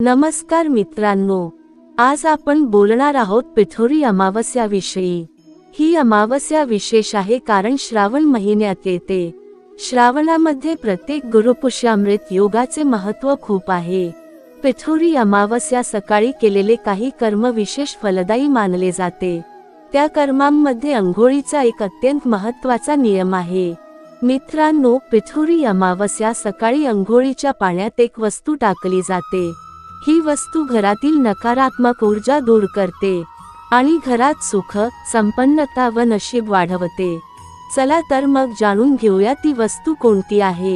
नमस्कार मित्रांनो, आज आपण बोलणार आहोत पिठोरी अमावस्याविषयी। ही अमावस्या विशेष आहे कारण श्रावण महिन्यात येते। श्रावणामध्ये प्रत्येक गुरुपुष्यामृत योगाचे महत्त्व खूप आहे। पिठोरी अमावस्या सकाळी केलेले काही कर्म विशेष फलदायी मानले जाते। त्या कर्मांमध्ये अंघोळीचा एक अत्यंत महत्त्वाचा नियम आहे। मित्रांनो, पिठोरी अमावस्या सकाळी अंघोळीच्या पाण्यात एक वस्तू टाकली जाते। ही वस्तू घरातील नकारात्मक ऊर्जा दूर करते आणि घरात सुख, संपन्नता व नशीब वाढवते। चला तर मग जाणून घेऊया ती वस्तू कोणती आहे।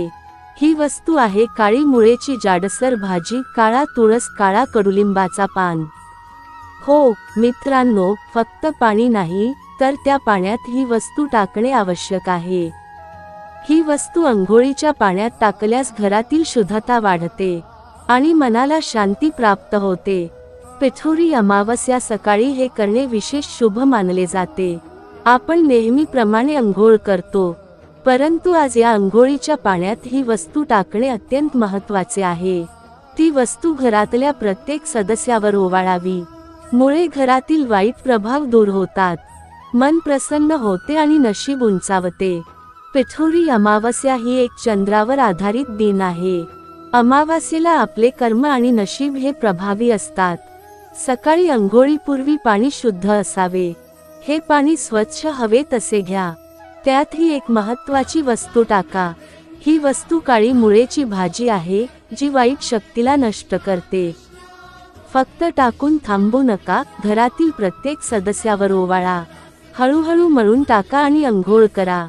ही वस्तू आहे काळी मुळेची जाडसर भाजी, काळा तुळस, काळा कडुलिंबाचा पान। हो मित्रांनो, फक्त पाणी नाही तर त्या पाण्यात ही वस्तू टाकणे आवश्यक आहे। ही वस्तू अंघोळीच्या पाण्यात टाकल्यास घरातील शुद्धता वाढते आणि मनाला शांती प्राप्त होते। पिठोरी अमावस्या सकाळी हे करणे विशेष शुभ मानले जाते। आपण नेहमीप्रमाणे अंघोळ करतो, परंतु आज या अंघोळीच्या पाण्यात ही वस्तू टाकणे अत्यंत महत्त्वाचे आहे। ती वस्तू घरातल्या प्रत्येक सदस्यावर ओवाळावी, मुळे घरातील वाईट प्रभाव दूर होतात, मन प्रसन्न होते आणि नशीब उंचावते। पिठोरी अमावस्या ही एक चंद्रावर आधारित दिन आहे। अमावास्येला आपले कर्म आणि नशीब हे प्रभावी असतात। सकाळी अंघोळीपूर्वी पाणी शुद्ध असावे। हे पाणी स्वच्छ हवेत असे घ्या, त्यात ही एक महत्त्वाची वस्तू टाका। ही वस्तू काळी मुळेची भाजी आहे, जी वाईट शक्तीला नष्ट करते। फक्त टाकून थांबू नका, घरातील प्रत्येक सदस्यावर ओवाळा, हळूहळू मळून टाका आणि अंघोळ करा।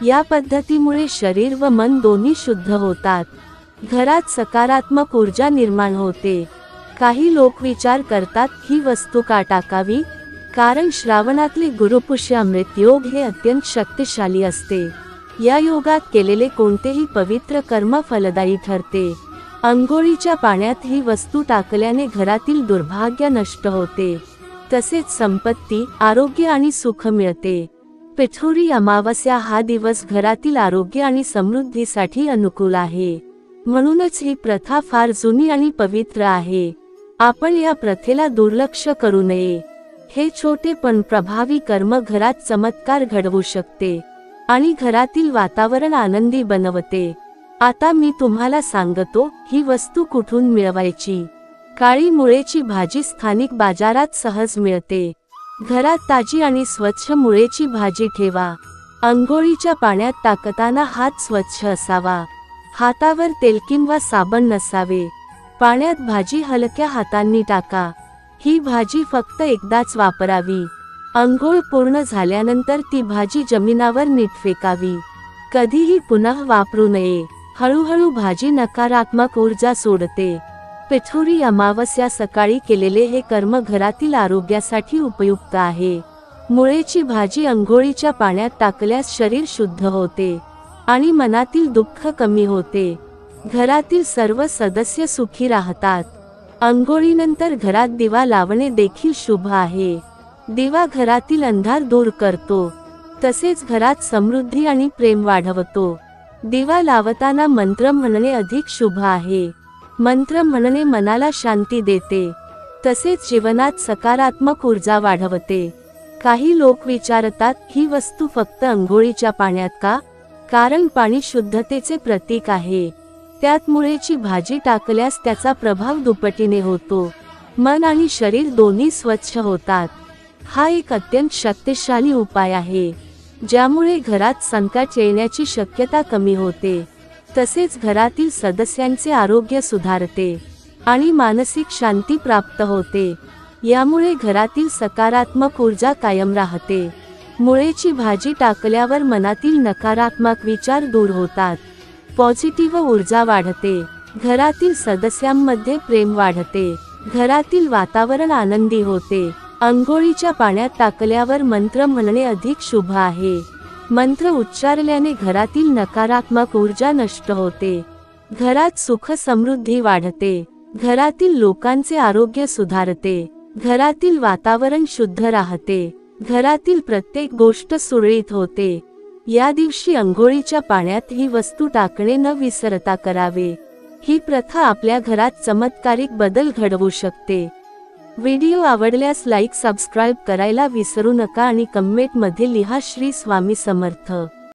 या पद्धतीमुळे शरीर व मन दोन्ही शुद्ध होतात। घरात सकारात्मक ऊर्जा निर्माण होते। काही लोक विचार करतात ही वस्तू का टाकावी, कारण श्रावणातले गुरुपुष्यामृत योग हे अत्यंत शक्तिशाली असते। या योगात केलेले कोणतेही पवित्र कर्म फलदायी ठरते। अंघोळीच्या पाण्यात ही वस्तू टाकल्याने घरातील दुर्भाग्य नष्ट होते, तसेच संपत्ती, आरोग्य आणि सुख मिळते। पिठोरी अमावस्या हा दिवस घरातील आरोग्य आणि समृद्धीसाठी अनुकूल आहे, म्हणूनच ही प्रथा फार जुनी आणि पवित्र आहे। आपण या प्रथेला दुर्लक्ष करू नये। हे छोटे पण प्रभावी कर्म घरात चमत्कार घडवू शकते आणि घरातील वातावरण आनंदी बनवते। आता मी तुम्हाला सांगतो ही वस्तू कुठून मिळवायची। काळी मुळेची भाजी स्थानिक बाजारात सहज मिळते। घरात ताजी आणि स्वच्छ मुळेची भाजी ठेवा। अंघोळीच्या पाण्यात टाकताना हात स्वच्छ असावा, हातावर तेल किंवा साबण नसावे। पाण्यात भाजी हलक्या हातांनी टाका। ही भाजी फक्त एकदाच वापरावी। अंघोळ पूर्ण झाल्यानंतर ती भाजी जमिनीवर नीट फेकावी, कधीही पुन्हा वापरू नये। हळूहळू भाजी नकारात्मक ऊर्जा सोडते। पिठोरी अमावस्या सकाळी केलेले हे कर्म घरातील आरोग्यासाठी उपयुक्त आहे। मुळेची भाजी अंघोळीच्या पाण्यात टाकल्यास शरीर शुद्ध होते आणि मनातील दुःख कमी होते। घरातील सर्व सदस्य सुखी राहतात। अंघोळीनंतर घरात दिवा लावणे देखील शुभ आहे। दिवा घरातील अंधार दूर करतो, तसेच घरात समृद्धी आणि प्रेम वाढवतो। दिवा लावताना मंत्र म्हणणे अधिक शुभ आहे। मंत्र म्हणणे मनाला शांती देते, तसेच जीवनात सकारात्मक ऊर्जा वाढवते। काही लोक विचारतात ही वस्तू फक्त अंघोळीच्या पाण्यात का, कारण पाणी शुद्धतेचे प्रतीक आहे। त्यात मुळेची भाजी टाकल्यास त्याचा प्रभाव दुपटीने होतो, मन आणि शरीर दोन्ही स्वच्छ होतात। हा एक अत्यंत शक्तिशाली उपाय आहे, ज्यामुळे घरात संकट येण्याची शक्यता कमी होते, तसेच घरातील सदस्यांचे आरोग्य सुधारते आणि मानसिक शांती प्राप्त होते। यामुळे घरातील सकारात्मक ऊर्जा कायम राहते। मुळेची भाजी टाकल्यावर मनातील नकारात्मक विचार दूर होतात, पॉझिटिव्ह ऊर्जा वाढते, घरातील सदस्यांमध्ये प्रेम वाढते, घरातील वातावरण आनंदी होते। अंघोळीच्या पाण्यात टाकल्यावर मंत्र म्हणणे अधिक शुभ आहे। मंत्र उच्चारल्याने घरातील नकारात्मक ऊर्जा नष्ट होते, घरात सुख समृद्धी वाढते, घरातील लोकांचे आरोग्य सुधारते, घरातील वातावरण शुद्ध राहते, घरातील प्रत्येक गोष्ट सुरळीत होते। या दिवशी अंघोळीच्या पाण्यात ही वस्तू टाकणे न विसरता करावे। ही प्रथा आपल्या घरात चमत्कारिक बदल घडवू शकते. व्हिडिओ आवडल्यास लाईक सबस्क्राईब करायला विसरू नका आणि कमेंट मध्ये लिहा श्री स्वामी समर्थ.